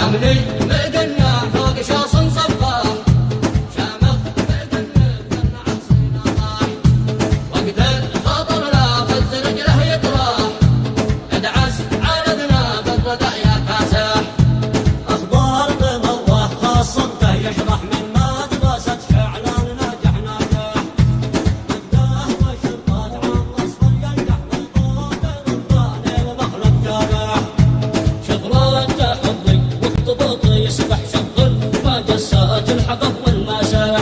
عملي مدنا فوق شاص صفا شامخ مدنا كنا عصينا راح وقت الخطر لا خذ رجله يطرح ادعس عالمنا بالردى يا كاسح اخبار بموه خاصمته يشرح من مدرسة شعلان ناجح ناجح مقداه وشرطات عام اصفر ينجح بالقوت رباني ومخلب جارح شغلات حظي والضبط يسبح شغل ما قسات الحقب والمساح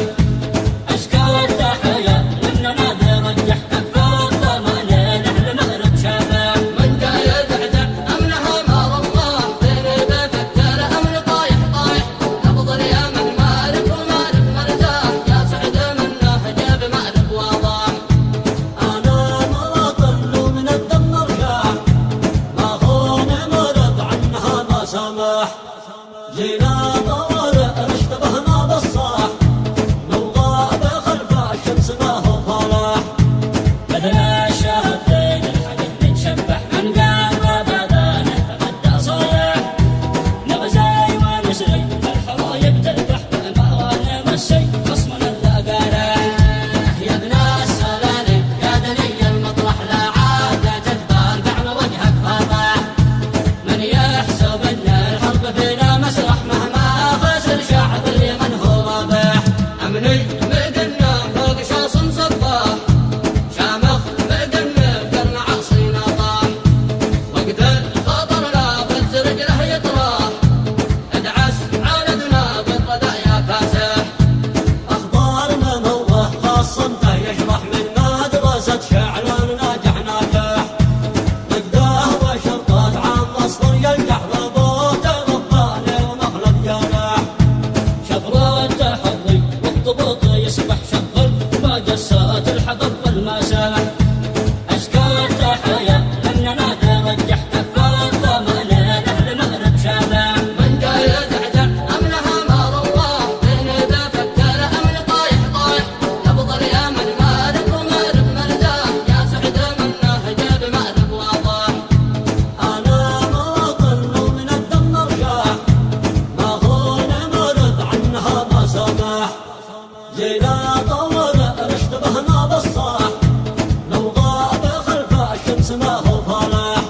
أشكال تحيا لأننا نرجح كفار ضمانين أهل مغرب شابح من جاي يدعدع أمنها مار الله بين بفكر أمن طايح طايح نبض اليمن مالك ومالك مرتاح يا سعد منه جاب مأرب واضح انا مواطن ومن الدم مرجاح ما خون مرض عنها ما سمح جينا طوارئ اشتبهنا بالصاح لو غاب خلف الشمس ما هو فلاح بدنا الشهدين الحديد نتشبح من قام بدانه تغدى صالح نغزاي ونسري الحرايب تذبح بالمواني مسي خصمنا الذقاله يا ابن السلالي يا دني المطرح لا عاد تذبر بعد وجهك فاضح من يحسب ان الحرب فينا مسرح مهما خسر شعب اليمن هو رابح امني مدنا فوق شاص صفاح شامخ مدنا قرن عصينا طاح وقت الخطر لا فز رجله يطرح ادعس عالدنا بالردى يا كاسح اخبار مموه خاصمته يشرح من مدرسة شعلان ناجح ناجح مقداه وشرطات عام اصفر ينجح بالقوت رباني ومخلب جارح شفرات حظي والضبط يسبح شغل ما قسات الحقب والمساح اشكال تحيا لاننا نرجح كفار ضمانين اهل مغرب شابح من جاي يدعدع امنها مار الله بين بفكر امن طايح طايح نبض اليمن مالك ومأرب مرتاح يا سعد منه جاب مأرب واضح انا مواطن ومن الدم مرجاح ما خون مرض عنها ما سمح جينا طوارئ اشتبهنا بالصاح لو غاب خلف الشمس ما هو فلاح